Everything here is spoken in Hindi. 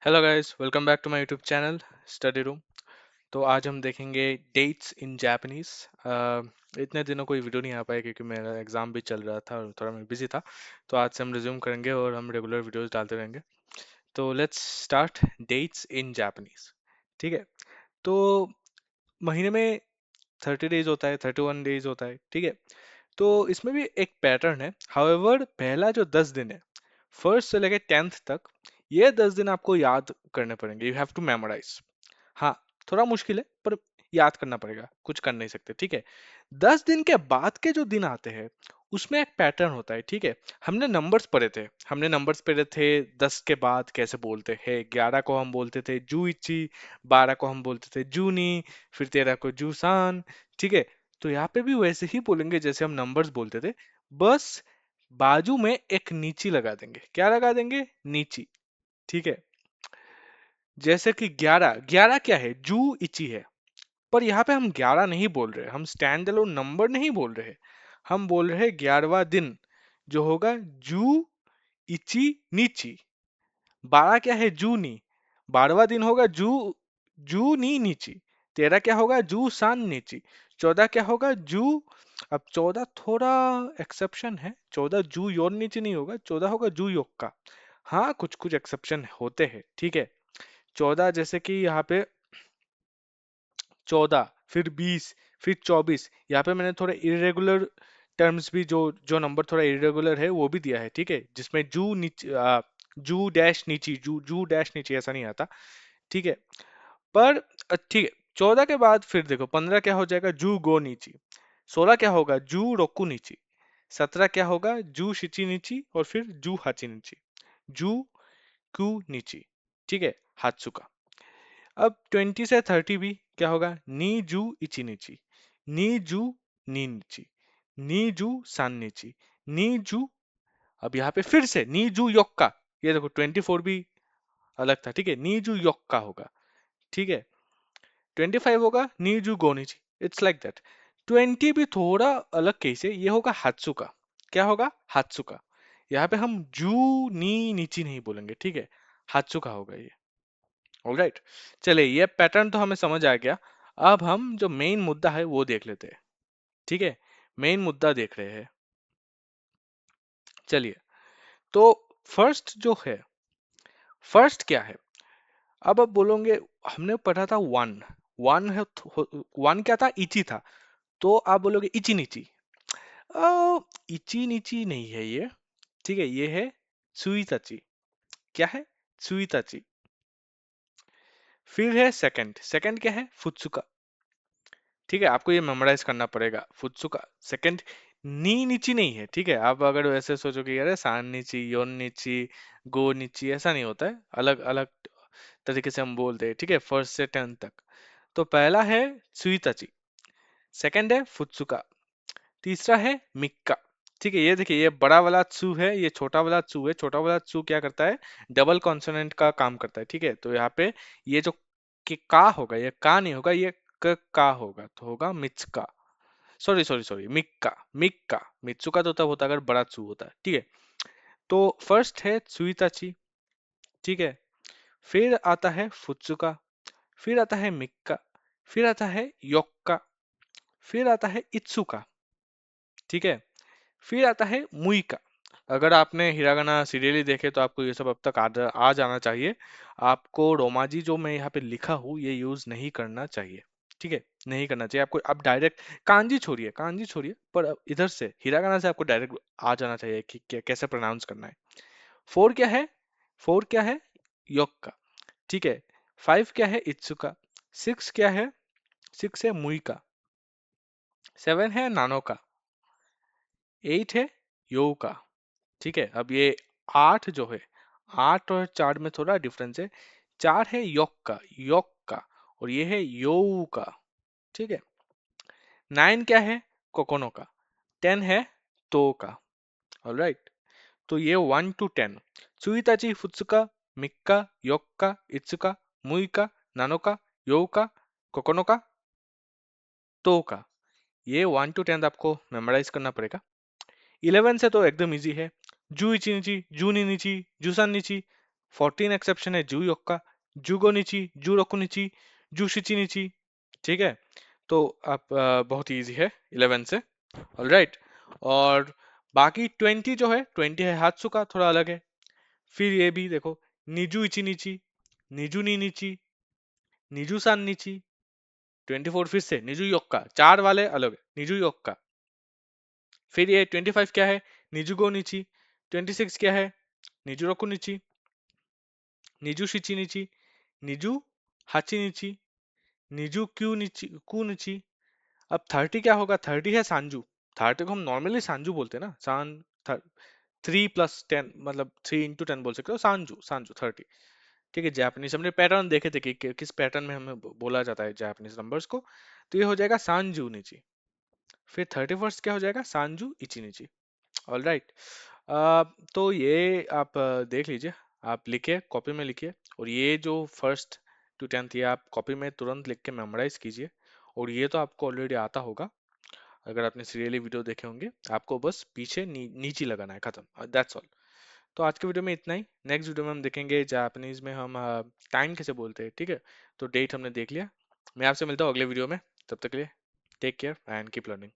Hello guys, welcome back to my YouTube channel study room. तो आज हम देखेंगे डेट्स इन जापानीज। इतने दिनों कोई वीडियो नहीं आ पाया क्योंकि मेरा एग्जाम भी चल रहा था और थोड़ा मैं बिजी था। तो आज से हम रिज्यूम करेंगे और हम रेगुलर वीडियोस डालते रहेंगे। तो let's start dates in Japanese. ठीक है। तो महीने में 30 डेज होता है, 31 डेज होता है। ठीक है। तो इसमें भी एक पैटर्न है। हाउएवर पहला जो 10 दिन है, फर्स्ट से लेके 10th तक, ये 10 दिन आपको याद करने पड़ेंगे। You have to memorise. हाँ, थोड़ा मुश्किल है पर याद करना पड़ेगा, कुछ कर नहीं सकते। ठीक है। 10 दिन के बाद के जो दिन आते हैं उसमें एक पैटर्न होता है। ठीक है। हमने नंबर्स पढ़े थे 10 के बाद कैसे बोलते हैं। 11 को हम बोलते थे जूइची, 12 को हम बोलते थे जूनी, फिर 13 को जूसान। ठीक है। तो यहाँ पे भी वैसे ही बोलेंगे जैसे हम नंबर्स बोलते थे, बस बाजू में एक नीची लगा देंगे। क्या लगा देंगे? नीची। ठीक है। जैसे कि 11, 11 क्या है? जू इची है। पर यहाँ पे हम 11 नहीं बोल रहे, हम स्टैंड अलोन नंबर नहीं बोल रहे, हम बोल रहे 11वां दिन जो होगा जू इची नीची। 12 क्या है? जूनी। 12वां दिन होगा जू जू नी नीची। 13 क्या होगा? जू सान नीची। 14 क्या होगा? जू, अब 14 थोड़ा एक्सेप्शन है। 14 जू योर नीचे नहीं होगा, 14 होगा जू योक का। हाँ, कुछ कुछ एक्सेप्शन होते हैं। ठीक है। 14 जैसे कि यहाँ पे 14, फिर 20, फिर 24। यहाँ पे मैंने थोड़े इरेगुलर टर्म्स भी, जो जो नंबर थोड़ा इरेगुलर है वो भी दिया है। ठीक है। जिसमें जू नीचे, जू डैश नीची, जू जू डैश नीचे ऐसा नहीं आता। ठीक है। पर ठीक है। 14 के बाद फिर देखो 15 क्या हो जाएगा? जू गो नीची। 16 क्या होगा? जू रोकू नीची। 17 क्या होगा? जू शिची नीची और फिर जू हाची नीची। जू कू नीची। ठीक है। हात्सुका। अब 20 से 30 भी क्या होगा? नी जू इची नीची, नी जू नी नीची, नी जू सान नीची, नी जू। अब यहाँ पे फिर से नी जू योक्का। ये देखो 24 भी अलग था। ठीक है। नी जू योक्का होगा। ठीक है। 25 होगा नी जू गो नीची। It's like that. 20 भी थोड़ा अलग केस है, ये होगा हात्सुका। क्या होगा? हात्सुका। यहाँ पे हम जू नी नीची नहीं बोलेंगे। ठीक है। हात्सुका होगा ये। ऑलराइट। चलिए, ये पैटर्न तो हमें समझ आ गया। अब हम जो मेन मुद्दा है वो देख लेते हैं। ठीक है। मेन मुद्दा देख रहे हैं। चलिए। तो फर्स्ट जो है, फर्स्ट क्या है? अब आप बोलोगे हमने पढ़ा था वन। वन है, वन क्या था? इची था। तो आप बोलोगे इची नीची। इची नीची नहीं है ये। ठीक है। ये है सुईताची। क्या है? सुईताची। फिर है सेकंड। सेकंड क्या है? फुत्सुका। ठीक है। आपको ये मेमोराइज करना पड़ेगा। फुत्सुका सेकंड। नी नीची नहीं है। ठीक है। आप अगर वैसे सोचो कि अरे सान नीची, योन नीची, गो नीची, ऐसा नहीं होता है। अलग अलग तरीके से हम बोलते हैं। ठीक है। फर्स्ट से 10 तक। तो पहला है सुईताची, सेकंड है फुत्सुका, तीसरा है मिक्का। ठीक है। ये देखिए, ये बड़ा वाला त्सु है, ये छोटा वाला त्सु है। छोटा वाला त्सु क्या करता है? डबल कॉन्सोनेंट का काम करता है। ठीक है। तो यहाँ पे ये जो का होगा, ये का नहीं होगा, ये का होगा, तो होगा मित्सका। Sorry sorry sorry, Mika. Mika मित्सुका तो तब होता है अगर बड़ा त्सु होता है। ठीक है। तो फर्स्ट है त्सुइताची। ठीक है। फिर आता है फुत्सुका, फिर आता है मिक्का, फिर आता है योक्का, फिर आता है इत्सुका। ठीक है। फिर आता है मुइका। अगर आपने हिरागाना सीरियली देखे तो आपको ये सब अब तक आ जाना चाहिए। आपको रोमाजी जो मैं यहाँ पे लिखा हूँ ये यूज नहीं करना चाहिए। ठीक है। नहीं करना चाहिए आपको। आप डायरेक्ट कांजी छोड़िए, कांजी छोड़िए, पर अब इधर से हिरागाना से आपको डायरेक्ट आ जाना चाहिए कि कैसे प्रोनाउंस करना है। फोर क्या है? फोर क्या है? योक्का। ठीक है। फाइव क्या है? इत्सुका। सिक्स क्या है? सिक्स है मुइका। सेवन है नानोका। एट है योका। ठीक है। अब ये आठ जो है, आठ और चार में थोड़ा डिफरेंस है। चार है योक का, योक का, और ये है यो का। ठीक है। नाइन क्या है? कोकोनो का। 10 है तो का। ऑलराइट। तो ये 1 to 10, सुइताची, फुत्सुका, मिक्का, योक्का, इत्सुका, मुइका, नानोका, योका, कोकोनोका, तो का। ये 1 to 10 आपको मेमोराइज करना पड़ेगा। 11 से तो एकदम इजी है। जू इची नीची, जू नी नीची, जूसान नीची, 14 एक्सेप्शन है जू योक्का, जूगो निची, जू रोकुनिची, जू शिची निची। ठीक है, तो आप बहुत इजी है 11 से। ऑलराइट, और बाकी 20 जो है, 20 है हात्सुका, थोड़ा अलग है। फिर ये भी देखो, निजू इची निची, निजू नी निची, निजू सान निची। 24 फिर से निजू योक्का, चार वाले अलग है, निजू योक्का। फिर ये 25 क्या है, निजू गो निची। 26 क्या है, निजू रोकु निची, निजू शिची निची, निजू हाची निची, निजू क्यू निची कू निची। अब 30 क्या होगा, 30 है सांजू। 30 को हम नॉर्मली सांजू बोलते हैं ना, 3 + 10, मतलब 3 × 10 बोल सकते हो, सांजू सांजू 30। ठीक है, जापानीज हमने पैटर्न देखे थे कि किस पैटर्न में हमें बोला जाता है जापानीज नंबर्स को। तो ये हो जाएगा सांजू निची। फिर 31 क्या हो जाएगा, सांजू इची निची। ऑल राइट, तो ये आप देख लीजिए, आप लिखिए, कॉपी में लिखिए, और ये जो 1st to 10th ये आप कॉपी में तुरंत लिख के मेमोराइज कीजिए। और ये तो आपको ऑलरेडी आता होगा, अगर आपने सीरियली वीडियो देखे होंगे। आपको बस पीछे नीचे लगाना है, खत्म, दैट्स ऑल। तो आज के वीडियो में इतना ही। नेक्स्ट वीडियो में हम देखेंगे जापानीज में हम टाइम कैसे बोलते हैं। ठीक है, तो डेट हमने देख लिया। मैं आपसे मिलता हूँ अगले वीडियो में, तब तक के लिए take care and keep learning.